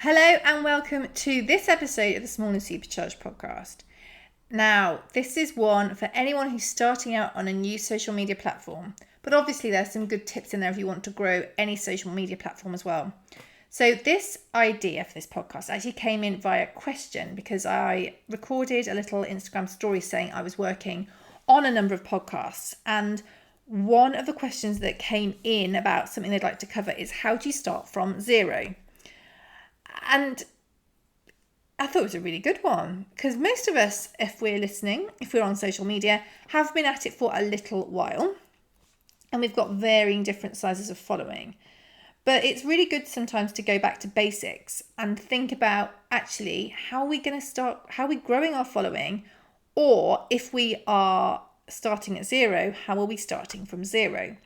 Hello and welcome to this episode of the Small and Supercharged podcast. Now, this is one for anyone who's starting out on a new social media platform, but obviously there's some good tips in there if you want to grow any social media platform as well. So this idea for this podcast actually came in via question because I recorded a little Instagram story saying I was working on a number of podcasts, and one of the questions that came in about something they'd like to cover is how do you start from zero? And I thought it was a really good one because most of us, if we're listening, if we're on social media, have been at it for a little while and we've got varying different sizes of following. But it's really good sometimes to go back to basics and think about actually how are we going to start, how are we growing our following, or if we are starting at zero, how are we starting from zero?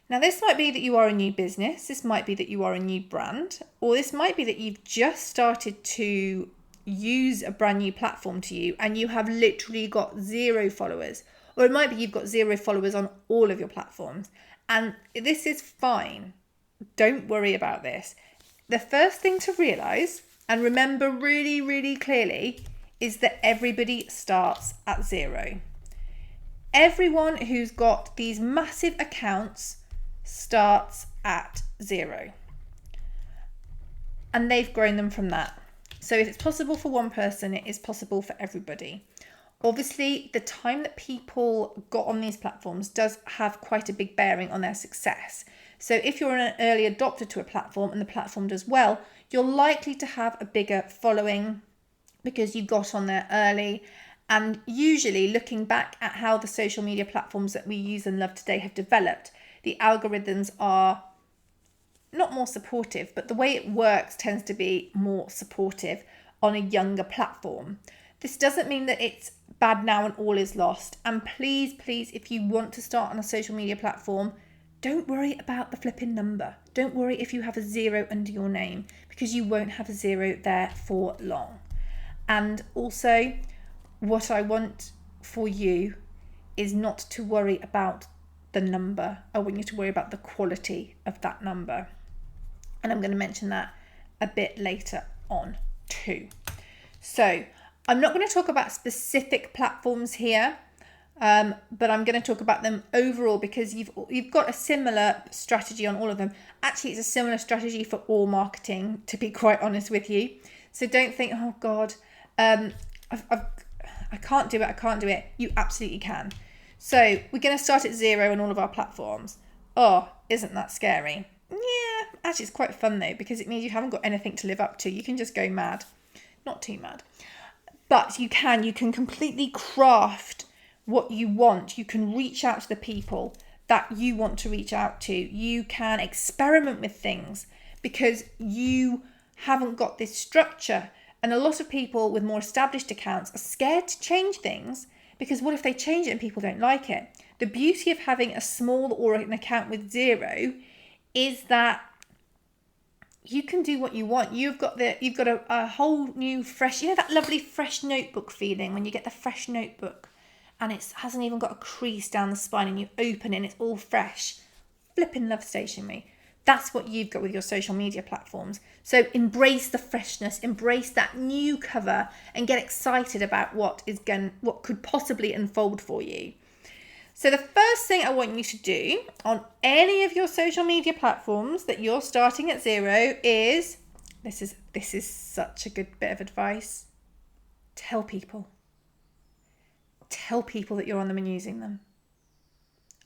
Now, this might be that you are a new business, this might be that you are a new brand, or this might be that you've just started to use a brand new platform to you and you have literally got zero followers. Or it might be you've got zero followers on all of your platforms. And this is fine. Don't worry about this. The first thing to realise and remember really, really clearly is that everybody starts at zero. Everyone who's got these massive accounts starts at zero. And they've grown them from that. So if it's possible for one person, it is possible for everybody. Obviously, the time that people got on these platforms does have quite a big bearing on their success. So if you're an early adopter to a platform and the platform does well, you're likely to have a bigger following because you got on there early. And usually, looking back at how the social media platforms that we use and love today have developed, the algorithms are not more supportive, but the way it works tends to be more supportive on a younger platform. This doesn't mean that it's bad now and all is lost. And please, if you want to start on a social media platform, don't worry about the flipping number. Don't worry if you have a zero under your name, because you won't have a zero there for long. And also, what I want for you is not to worry about the number. I want you to worry about the quality of that number. And I'm going to mention that a bit later on too. So I'm not going to talk about specific platforms here, but I'm going to talk about them overall because you've got a similar strategy on all of them. Actually, it's a similar strategy for all marketing, to be quite honest with you. So don't think, oh God, I can't do it. You absolutely can. So we're going to start at zero on all of our platforms. Oh, isn't that scary? Yeah, actually it's quite fun though, because it means you haven't got anything to live up to. You can just go mad. Not too mad. But you can completely craft what you want. You can reach out to the people that you want to reach out to. You can experiment with things because you haven't got this structure. And a lot of people with more established accounts are scared to change things because what if they change it and people don't like it? The beauty of having a small or an account with zero is that you can do what you want. You've got a whole new fresh, that lovely fresh notebook feeling when you get the fresh notebook and it hasn't even got a crease down the spine and you open it and it's all fresh. Flipping love stationery. That's what you've got with your social media platforms. So embrace the freshness, embrace that new cover and get excited about what could possibly unfold for you. So the first thing I want you to do on any of your social media platforms that you're starting at zero is, this is such a good bit of advice. Tell people that you're on them and using them.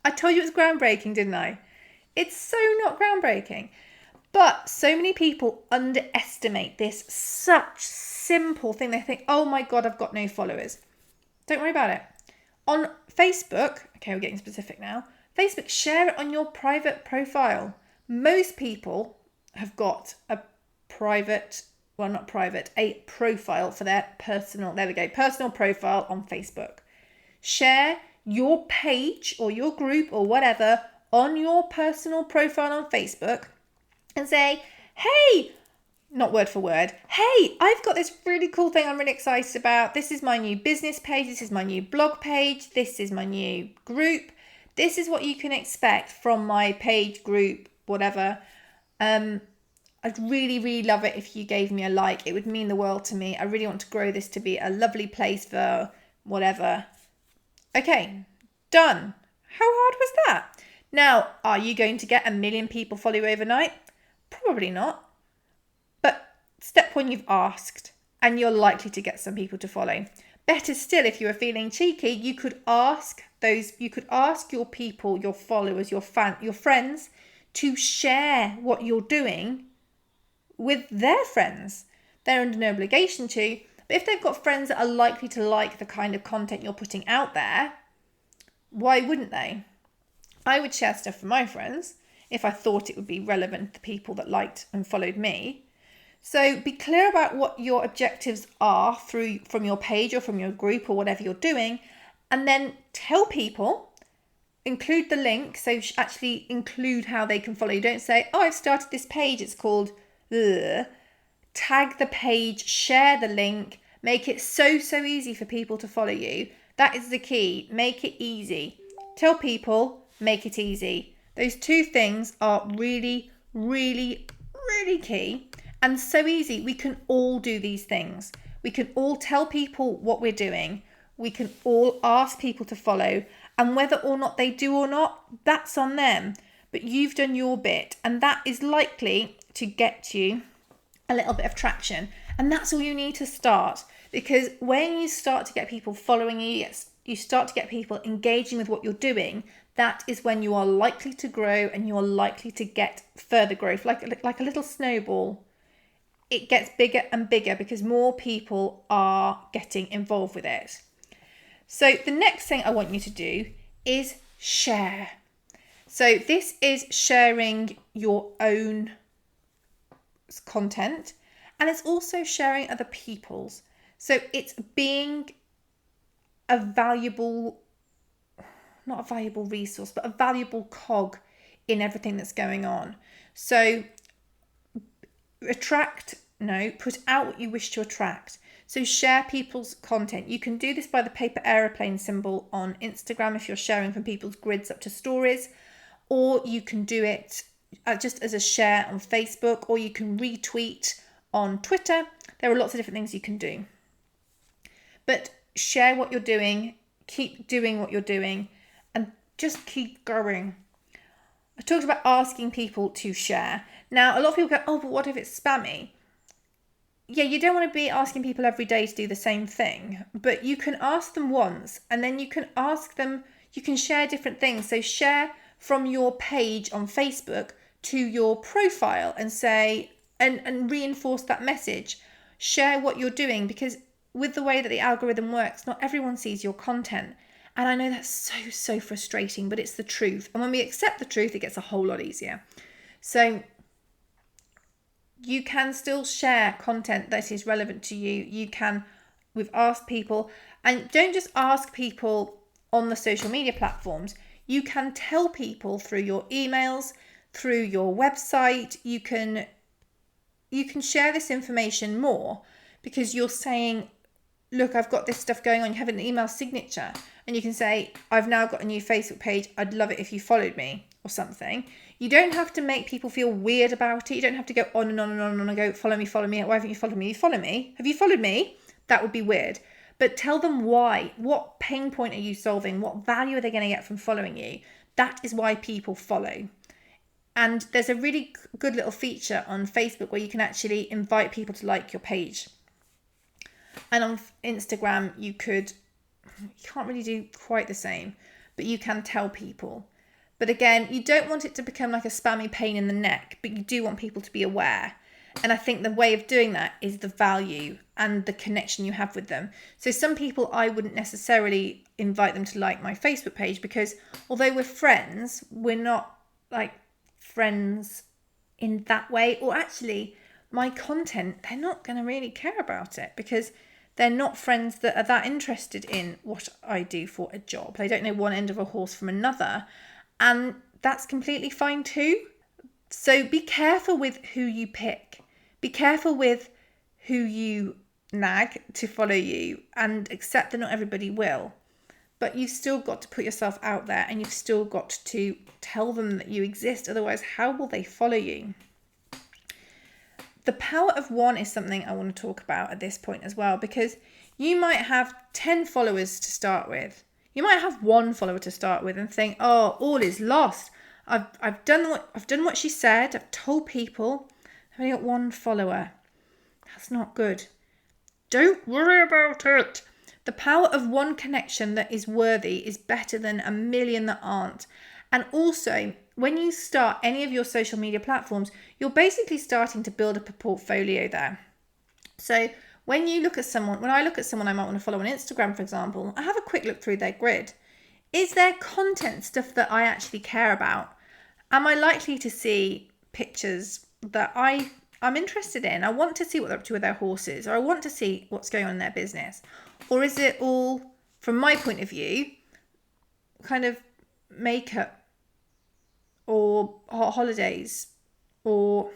I told you it was groundbreaking, didn't I? It's so not groundbreaking. But so many people underestimate this such simple thing. They think, oh my God, I've got no followers. Don't worry about it. On Facebook, okay, we're getting specific now. Facebook, share it on your private profile. Most people have got a profile for their personal profile on Facebook. Share your page or your group or whatever on your personal profile on Facebook and say, hey, not word for word, hey, I've got this really cool thing I'm really excited about. This is my new business page. This is my new blog page. This is my new group. This is what you can expect from my page, group, whatever. I'd really, really love it if you gave me a like. It would mean the world to me. I really want to grow this to be a lovely place for whatever. Okay, done. How hard was that? Now, are you going to get 1 million people follow you overnight? Probably not. But step one, you've asked, and you're likely to get some people to follow. Better still, if you were feeling cheeky, you could ask your people, your followers, your friends to share what you're doing with their friends. They're under no obligation to, but if they've got friends that are likely to like the kind of content you're putting out there, why wouldn't they? I would share stuff for my friends if I thought it would be relevant to people that liked and followed me. So be clear about what your objectives are from your page or from your group or whatever you're doing, and then tell people, include the link, so actually include how they can follow you. Don't say, oh, I've started this page, it's called, tag the page, share the link, make it so easy for people to follow you. That is the key. Make it easy. Tell people, make it easy. Those two things are really, really, really key and so easy. We can all do these things. We can all tell people what we're doing. We can all ask people to follow, and whether or not they do or not, that's on them. But you've done your bit, and that is likely to get you a little bit of traction. And that's all you need to start, because when you start to get people following you, you start to get people engaging with what you're doing, that is when you are likely to grow and you are likely to get further growth, like a little snowball. It gets bigger and bigger because more people are getting involved with it. So the next thing I want you to do is share. So this is sharing your own content, and it's also sharing other people's. So it's being a valuable, not a valuable resource, but a valuable cog in everything that's going on. So put out what you wish to attract. So share people's content. You can do this by the paper aeroplane symbol on Instagram if you're sharing from people's grids up to stories, or you can do it just as a share on Facebook, or you can retweet on Twitter. There are lots of different things you can do. But share what you're doing, keep doing what you're doing, and just keep going. I talked about asking people to share. Now, a lot of people go, oh, but what if it's spammy? Yeah, you don't want to be asking people every day to do the same thing, but you can ask them once, and then you can ask them, you can share different things. So share from your page on Facebook to your profile and say, and reinforce that message. Share what you're doing, because with the way that the algorithm works, not everyone sees your content. And I know that's so frustrating, but it's the truth. And when we accept the truth, it gets a whole lot easier. So you can still share content that is relevant to you. We've asked people, and don't just ask people on the social media platforms. You can tell people through your emails, through your website. You can share this information more, because you're saying, look, I've got this stuff going on. You have an email signature, and you can say, I've now got a new Facebook page. I'd love it if you followed me, or something. You don't have to make people feel weird about it. You don't have to go on and on and on and go, follow me. Why haven't you followed me? You follow me. Have you followed me? That would be weird. But tell them why. What pain point are you solving? What value are they going to get from following you? That is why people follow. And there's a really good little feature on Facebook where you can actually invite people to like your page. And on Instagram, you can't really do quite the same, but you can tell people. But again, you don't want it to become like a spammy pain in the neck, but you do want people to be aware. And I think the way of doing that is the value and the connection you have with them. So some people, I wouldn't necessarily invite them to like my Facebook page, because although we're friends, we're not like friends in that way. Or actually, my content, they're not going to really care about it, because they're not friends that are that interested in what I do for a job. They don't know one end of a horse from another. And that's completely fine too. So be careful with who you pick. Be careful with who you nag to follow you, and accept that not everybody will. But you've still got to put yourself out there, and you've still got to tell them that you exist. Otherwise, how will they follow you? the power of one is something I want to talk about at this point as well, because you might have 10 followers to start with. You might have 1 follower to start with and think, oh, all is lost. I've done what she said. I've told people. I've only got 1 follower. That's not good. Don't worry about it. The power of 1 connection that is worthy is better than a million that aren't. And also, when you start any of your social media platforms, you're basically starting to build up a portfolio there. So when I look at someone I might want to follow on Instagram, for example, I have a quick look through their grid. Is their content stuff that I actually care about? Am I likely to see pictures that I'm interested in? I want to see what they're up to with their horses, or I want to see what's going on in their business. Or is it all, from my point of view, kind of makeup or holidays? Or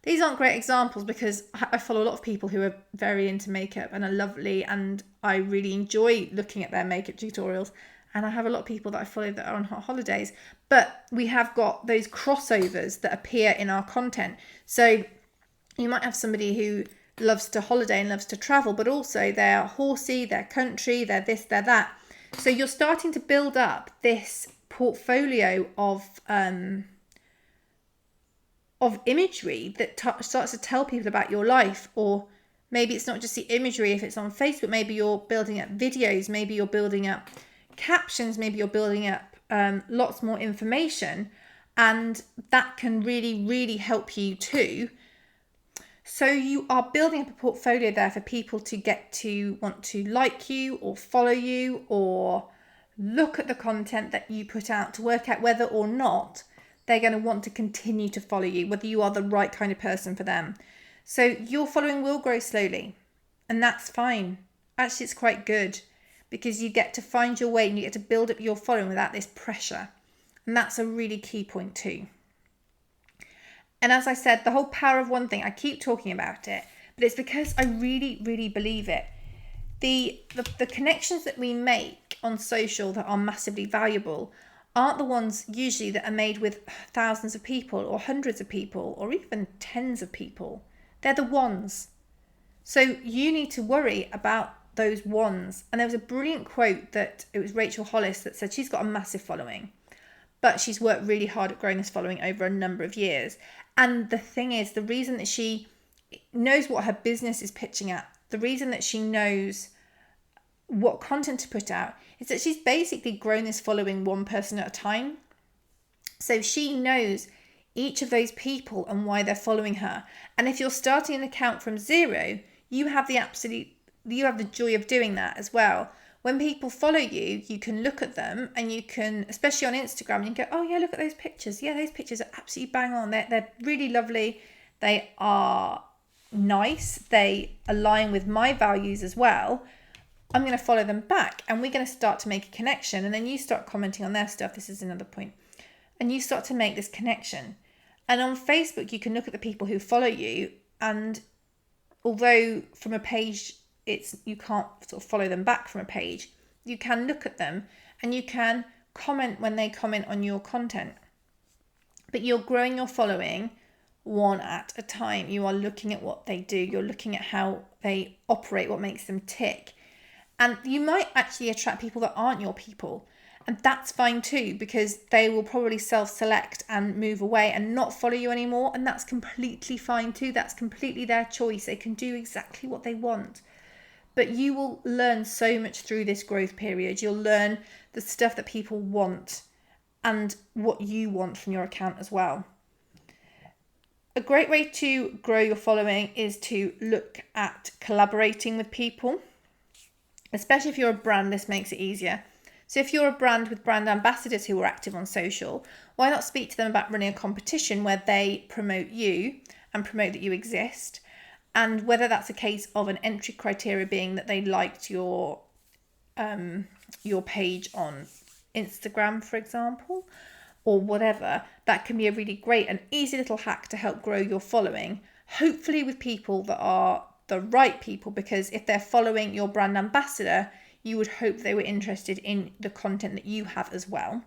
these aren't great examples because I follow a lot of people who are very into makeup and are lovely, and I really enjoy looking at their makeup tutorials. And I have a lot of people that I follow that are on holidays. But we have got those crossovers that appear in our content. So you might have somebody who loves to holiday and loves to travel, but also they're horsey, they're country, they're this, they're that. So you're starting to build up this portfolio of imagery that starts to tell people about your life. Or maybe it's not just the imagery. If it's on Facebook, maybe you're building up videos, maybe you're building up captions, maybe you're building up lots more information, and that can really, really help you too. So you are building up a portfolio there for people to get to want to like you or follow you or look at the content that you put out to work out whether or not they're going to want to continue to follow you, whether you are the right kind of person for them. So your following will grow slowly, and that's fine. Actually, it's quite good, because you get to find your way and you get to build up your following without this pressure. And that's a really key point too. And as I said, the whole power of one thing, I keep talking about it, but it's because I really, really believe it. The connections that we make on social that are massively valuable aren't the ones usually that are made with thousands of people or hundreds of people or even tens of people. They're the ones. So you need to worry about those ones. And there was a brilliant quote that it was Rachel Hollis that said she's got a massive following, but she's worked really hard at growing this following over a number of years. And the thing is, the reason that she knows what her business is pitching at, the reason that she knows what content to put out, is that she's basically grown this following one person at a time. So she knows each of those people and why they're following her. And if you're starting an account from zero, you have the joy of doing that as well. When people follow you, you can look at them and you can, especially on Instagram, you can go, oh yeah, look at those pictures. Yeah, those pictures are absolutely bang on. They're really lovely. They are nice. They align with my values as well. I'm going to follow them back, and we're going to start to make a connection. And then you start commenting on their stuff. This is another point. And you start to make this connection. And on Facebook, you can look at the people who follow you. And although from a page, you can't sort of follow them back from a page, you can look at them and you can comment when they comment on your content. But you're growing your following one at a time. You are looking at what they do. You're looking at how they operate, what makes them tick. And you might actually attract people that aren't your people. And that's fine too, because they will probably self-select and move away and not follow you anymore. And that's completely fine too. That's completely their choice. They can do exactly what they want. But you will learn so much through this growth period. You'll learn the stuff that people want and what you want from your account as well. A great way to grow your following is to look at collaborating with people. Especially if you're a brand, this makes it easier. So if you're a brand with brand ambassadors who are active on social, why not speak to them about running a competition where they promote you and promote that you exist? And whether that's a case of an entry criteria being that they liked your page on Instagram, for example, or whatever, that can be a really great and easy little hack to help grow your following, hopefully with people that are the right people, because if they're following your brand ambassador, you would hope they were interested in the content that you have as well.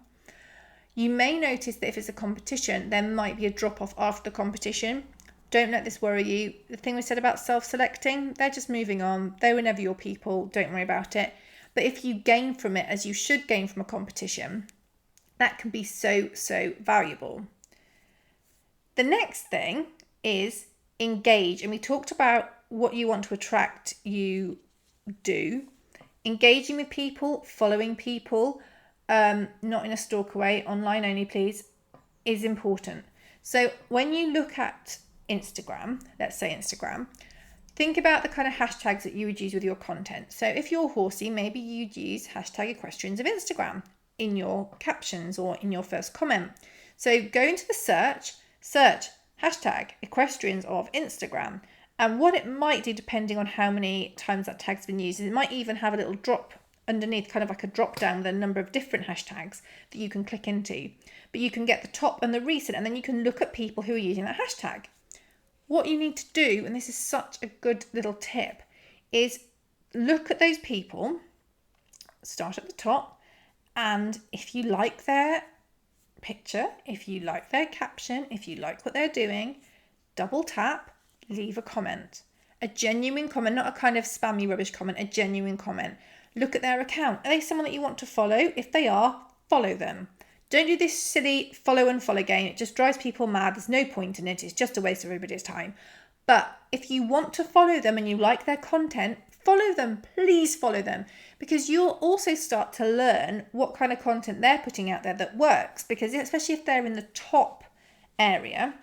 You may notice that if it's a competition, there might be a drop off after the competition. Don't let this worry you. The thing we said about self-selecting, they're just moving on. They were never your people. Don't worry about it. But if you gain from it, as you should gain from a competition, that can be so, so valuable. The next thing is engage. And we talked about what you want to attract, you do. Engaging with people, following people, not in a stalker way, online only please, is important. So when you look at Instagram, let's say Instagram, think about the kind of hashtags that you would use with your content. So if you're horsey, maybe you'd use hashtag equestrians of Instagram in your captions or in your first comment. So go into the search hashtag equestrians of Instagram. And what it might do, depending on how many times that tag's been used, is it might even have a little drop underneath, kind of like a drop down with a number of different hashtags that you can click into. But you can get the top and the recent, and then you can look at people who are using that hashtag. What you need to do, and this is such a good little tip, is look at those people, start at the top, and if you like their picture, if you like their caption, if you like what they're doing, double tap, leave a comment. A genuine comment, not a kind of spammy rubbish comment, a genuine comment. Look at their account. Are they someone that you want to follow? If they are, follow them. Don't do this silly follow and follow game. It just drives people mad. There's no point in it. It's just a waste of everybody's time. But if you want to follow them and you like their content, follow them. Please follow them, because you'll also start to learn what kind of content they're putting out there that works. Because especially if they're in the top area,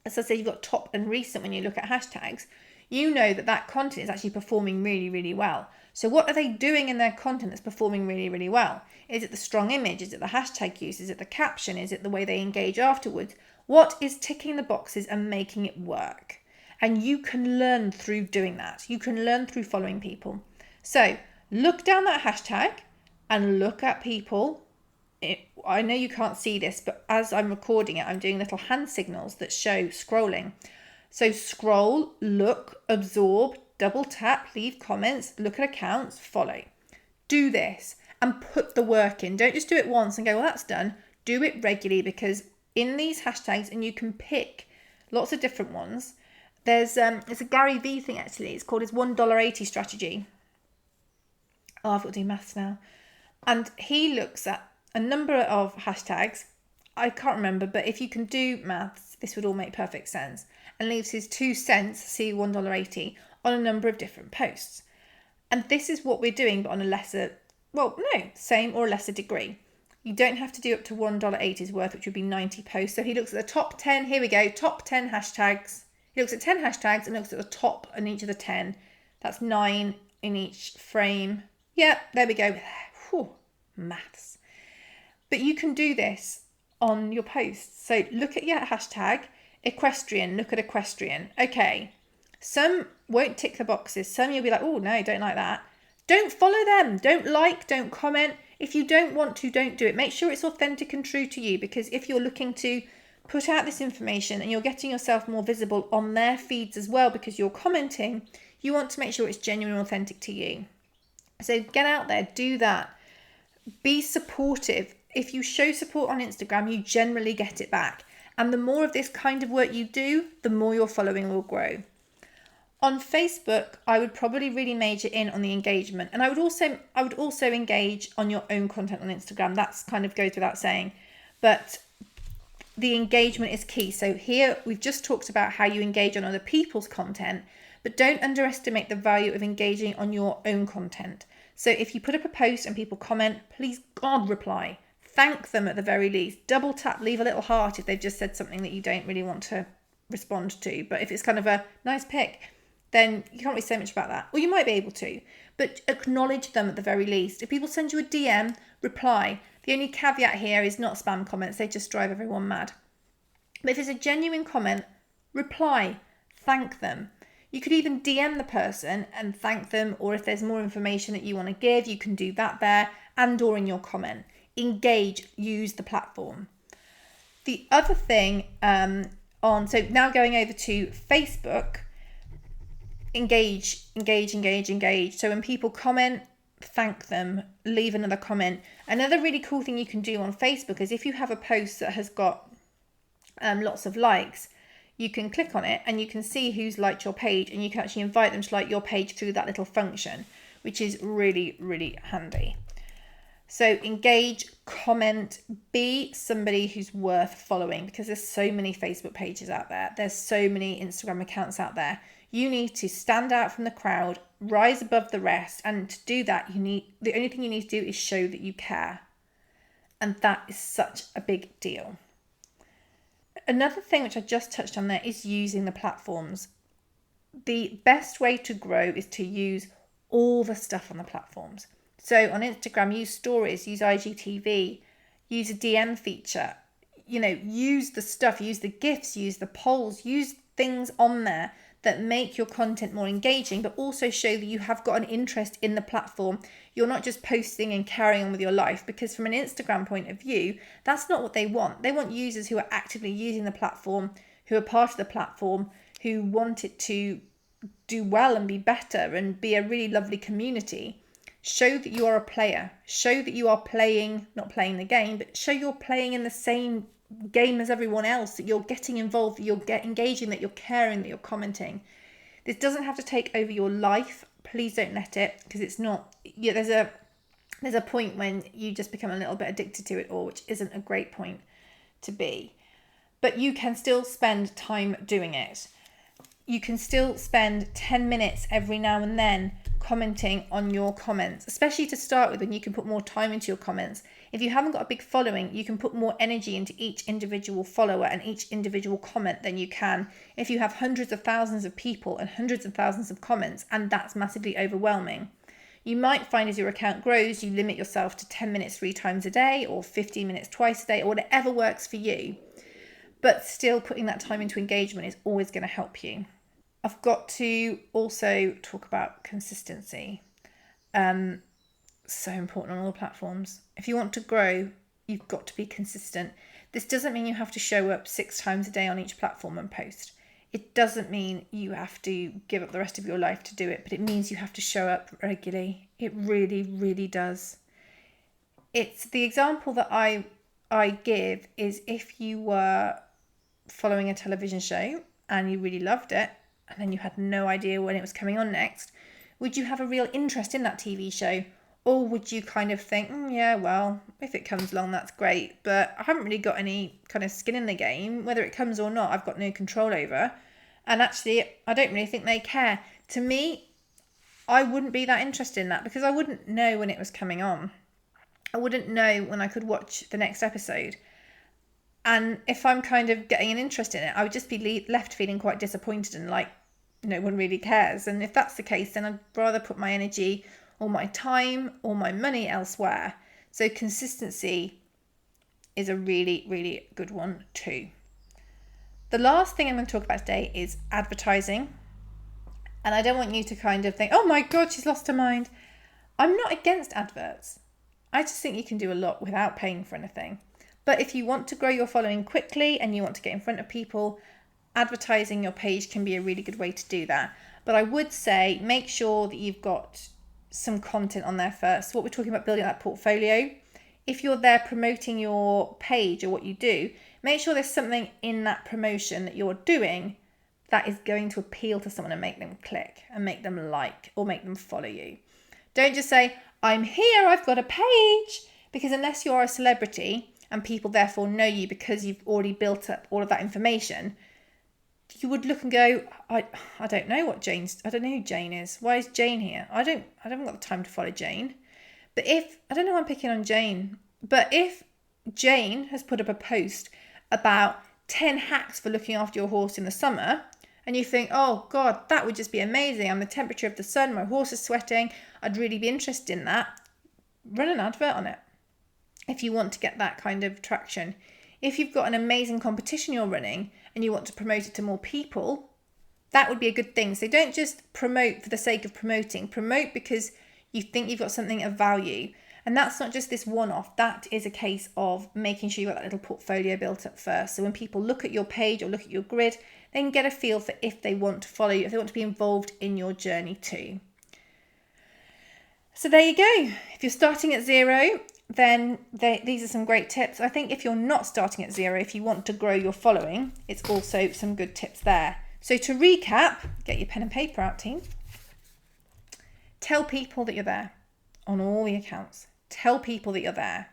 as I say, you've got top and recent when you look at hashtags, you know that that content is actually performing really, really well. So what are they doing in their content that's performing really, really well? Is it the strong image? Is it the hashtag use? Is it the caption? Is it the way they engage afterwards? What is ticking the boxes and making it work? And you can learn through doing that. You can learn through following people. So look down that hashtag and look at people. I know you can't see this, but as I'm recording it, I'm doing little hand signals that show scrolling. So scroll, look, absorb, double tap, leave comments, look at accounts, follow. Do this and put the work in. Don't just do it once and go, well, that's done. Do it regularly, because in these hashtags, and you can pick lots of different ones. It's a Gary Vee thing actually. It's called his $1.80 strategy. Oh, I've got to do maths now. And he looks at a number of hashtags. I can't remember, but if you can do maths, this would all make perfect sense. And leaves his 2 cents, see $1.80, on a number of different posts. And this is what we're doing, but on a lesser, same or lesser degree. You don't have to do up to $1.80's worth, which would be 90 posts. So he looks at the top 10, here we go, top 10 hashtags. He looks at 10 hashtags and looks at the top in each of the 10. That's 9 in each frame. Yeah, there we go. Whew, maths. But you can do this on your posts. So look at your hashtag, equestrian, look at equestrian. Okay, some won't tick the boxes. Some you'll be like, oh no, don't like that. Don't follow them. Don't like, don't comment. If you don't want to, don't do it. Make sure it's authentic and true to you, because if you're looking to put out this information and you're getting yourself more visible on their feeds as well because you're commenting, you want to make sure it's genuine and authentic to you. So get out there, do that. Be supportive. If you show support on Instagram, you generally get it back. And the more of this kind of work you do, the more your following will grow. On Facebook, I would probably really major in on the engagement. And I would also engage on your own content on Instagram. That's kind of goes without saying. But the engagement is key. So here we've just talked about how you engage on other people's content, but don't underestimate the value of engaging on your own content. So if you put up a post and people comment, please God reply. Thank them at the very least. Double tap, leave a little heart if they've just said something that you don't really want to respond to. But if it's kind of a nice pic, then you can't really say much about that. Or you might be able to, but acknowledge them at the very least. If people send you a DM, reply. The only caveat here is not spam comments. They just drive everyone mad. But if it's a genuine comment, reply. Thank them. You could even DM the person and thank them, or if there's more information that you want to give, you can do that there and or in your comment. Engage, use the platform. The other thing so now going over to Facebook, engage. So when people comment, thank them, leave another comment. Another really cool thing you can do on Facebook is if you have a post that has got lots of likes, you can click on it and you can see who's liked your page, and you can actually invite them to like your page through that little function, which is really, really handy. So engage, comment, be somebody who's worth following, because there's so many Facebook pages out there. There's so many Instagram accounts out there. You need to stand out from the crowd, rise above the rest. And to do that, the only thing you need to do is show that you care. And that is such a big deal. Another thing which I just touched on there is using the platforms. The best way to grow is to use all the stuff on the platforms. So on Instagram, use stories, use IGTV, use a DM feature, use the stuff, use the GIFs, use the polls, use things on there that make your content more engaging, but also show that you have got an interest in the platform. You're not just posting and carrying on with your life, because from an Instagram point of view, that's not what they want. They want users who are actively using the platform, who are part of the platform, who want it to do well and be better and be a really lovely community. Show that you are a player. Show that you are playing, not playing the game, but show you're playing in the same game as everyone else, that you're getting involved, that you're engaging, that you're caring, that you're commenting. This doesn't have to take over your life. Please don't let it, because it's not. There's a point when you just become a little bit addicted to it all, which isn't a great point to be. But you can still spend time doing it. You can still spend 10 minutes every now and then commenting on your comments, especially to start with, when you can put more time into your comments. If you haven't got a big following, you can put more energy into each individual follower and each individual comment than you can if you have hundreds of thousands of people and hundreds of thousands of comments, and that's massively overwhelming. You might find as your account grows, you limit yourself to 10 minutes 3 times a day, or 15 minutes twice a day, or whatever works for you. But still, putting that time into engagement is always going to help you. I've got to also talk about consistency. So important on all platforms. If you want to grow, you've got to be consistent. This doesn't mean you have to show up 6 times a day on each platform and post. It doesn't mean you have to give up the rest of your life to do it, but it means you have to show up regularly. It really, really does. It's the example that I give is, if you were following a television show and you really loved it, and then you had no idea when it was coming on next, would you have a real interest in that TV show? Or would you kind of think, yeah, well, if it comes along, that's great, but I haven't really got any kind of skin in the game. Whether it comes or not, I've got no control over. And actually, I don't really think they care. To me, I wouldn't be that interested in that, because I wouldn't know when it was coming on. I wouldn't know when I could watch the next episode. And if I'm kind of getting an interest in it, I would just be left feeling quite disappointed and like no one really cares. And if that's the case, then I'd rather put my energy or my time or my money elsewhere. So consistency is a really, really good one too. The last thing I'm going to talk about today is advertising. And I don't want you to kind of think, oh my God, she's lost her mind. I'm not against adverts. I just think you can do a lot without paying for anything. But if you want to grow your following quickly and you want to get in front of people, advertising your page can be a really good way to do that. But I would say make sure that you've got some content on there first. What we're talking about, building that portfolio. If you're there promoting your page or what you do, make sure there's something in that promotion that you're doing that is going to appeal to someone and make them click and make them like or make them follow you. Don't just say, I'm here, I've got a page, because unless you're a celebrity and people therefore know you because you've already built up all of that information, you would look and go, I don't know I don't know who Jane is. Why is Jane here? I haven't got the time to follow Jane. But I don't know why I'm picking on Jane, but if Jane has put up a post about 10 hacks for looking after your horse in the summer, and you think, oh God, that would just be amazing. I'm the temperature of the sun, my horse is sweating, I'd really be interested in that. Run an advert on it if you want to get that kind of traction. If you've got an amazing competition you're running and you want to promote it to more people, that would be a good thing. So don't just promote for the sake of promoting. Promote because you think you've got something of value. And that's not just this one-off. That is a case of making sure you've got that little portfolio built up first. So when people look at your page or look at your grid, they can get a feel for if they want to follow you, if they want to be involved in your journey too. So there you go. If you're starting at zero, then these are some great tips. I think if you're not starting at zero, if you want to grow your following, it's also some good tips there. So to recap, get your pen and paper out, team. Tell people that you're there on all the accounts. Tell people that you're there.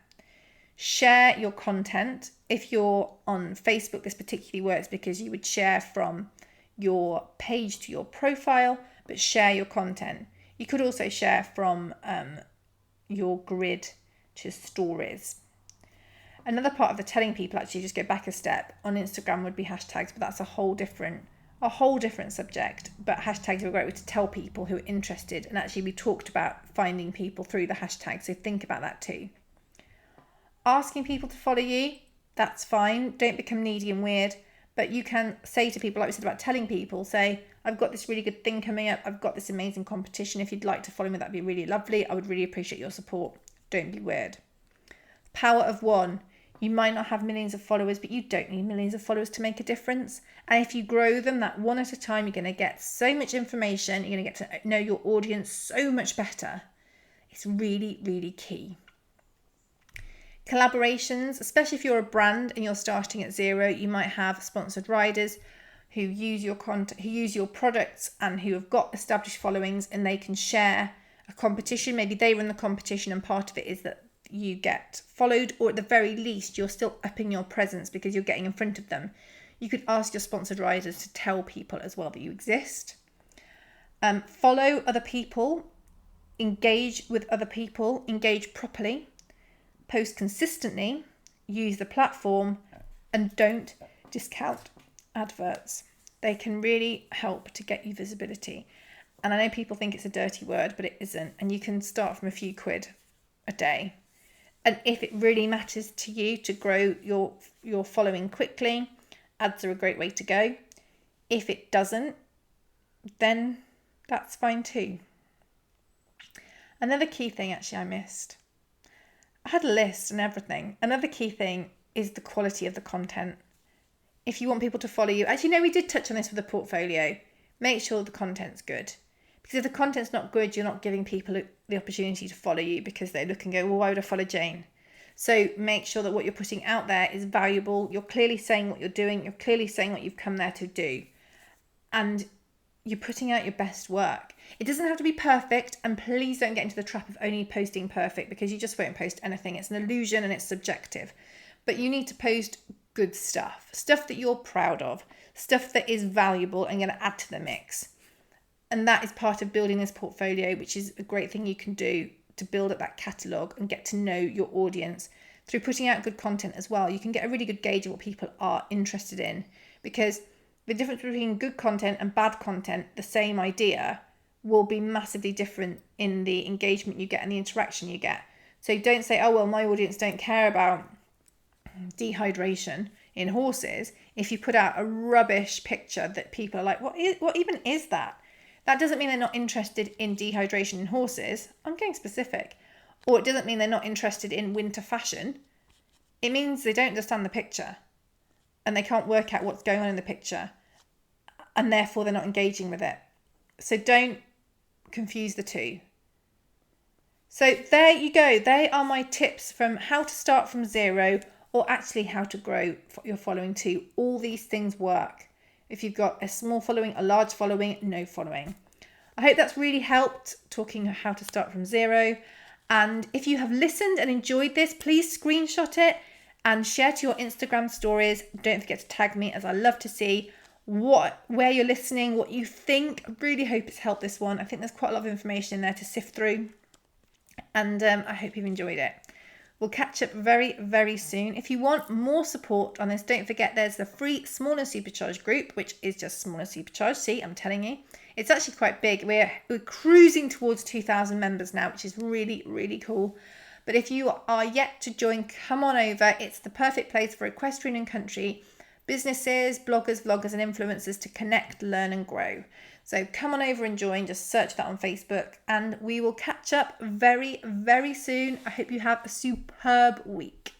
Share your content. If you're on Facebook, this particularly works because you would share from your page to your profile, but share your content. You could also share from your grid to stories. Another part of the telling people, actually, just go back a step, on Instagram would be hashtags, but that's a whole different subject. But hashtags are a great way to tell people who are interested, and actually we talked about finding people through the hashtags, so think about that too. Asking people to follow you, that's fine. Don't become needy and weird, but you can say to people, like we said about telling people, say, I've got this really good thing coming up. I've got this amazing competition. If you'd like to follow me, that'd be really lovely. I would really appreciate your support. Don't be weird. Power of one. You might not have millions of followers, but you don't need millions of followers to make a difference. And if you grow them that one at a time, you're going to get so much information. You're going to get to know your audience so much better. It's really, really key. Collaborations, especially if you're a brand and you're starting at zero, you might have sponsored riders who use your content, who use your products and who have got established followings, and they can share a competition. Maybe they run the competition and part of it is that you get followed, or at the very least you're still upping your presence because you're getting in front of them. You could ask your sponsored riders to tell people as well that you exist. Follow other people, engage with other people, engage properly, post consistently, use the platform, and don't discount adverts. They can really help to get you visibility. And I know people think it's a dirty word, but it isn't. And you can start from a few quid a day. And if it really matters to you to grow your following quickly, ads are a great way to go. If it doesn't, then that's fine too. Another key thing actually I missed. I had a list and everything. Another key thing is the quality of the content. If you want people to follow you, actually, no, we did touch on this with the portfolio. Make sure the content's good. Because if the content's not good, you're not giving people the opportunity to follow you because they look and go, well, why would I follow Jane? So make sure that what you're putting out there is valuable. You're clearly saying what you're doing. You're clearly saying what you've come there to do. And you're putting out your best work. It doesn't have to be perfect, and please don't get into the trap of only posting perfect because you just won't post anything. It's an illusion and it's subjective. But you need to post good stuff that you're proud of, stuff that is valuable and going to add to the mix. And that is part of building this portfolio, which is a great thing you can do to build up that catalogue and get to know your audience through putting out good content as well. You can get a really good gauge of what people are interested in, because the difference between good content and bad content, the same idea, will be massively different in the engagement you get and the interaction you get. So don't say, oh, well, my audience don't care about dehydration in horses. If you put out a rubbish picture that people are like, what even is that? That doesn't mean they're not interested in dehydration in horses. I'm getting specific. Or it doesn't mean they're not interested in winter fashion. It means they don't understand the picture and they can't work out what's going on in the picture, and therefore they're not engaging with it. So don't confuse the two. So there you go. They are my tips from how to start from zero, or actually how to grow your following too. All these things work. If you've got a small following, a large following, no following. I hope that's really helped talking how to start from zero. And if you have listened and enjoyed this, please screenshot it and share to your Instagram stories. Don't forget to tag me, as I love to see where you're listening, what you think. I really hope it's helped this one. I think there's quite a lot of information in there to sift through. And I hope you've enjoyed it. We'll catch up very, very soon. If you want more support on this, don't forget there's the free Small and Supercharged group, which is just Small and Supercharged. See, I'm telling you. It's actually quite big. We're cruising towards 2,000 members now, which is really, really cool. But if you are yet to join, come on over. It's the perfect place for equestrian and country businesses, bloggers, vloggers and influencers to connect, learn and grow. So come on over and join. Just search that on Facebook and we will catch up very, very soon. I hope you have a superb week.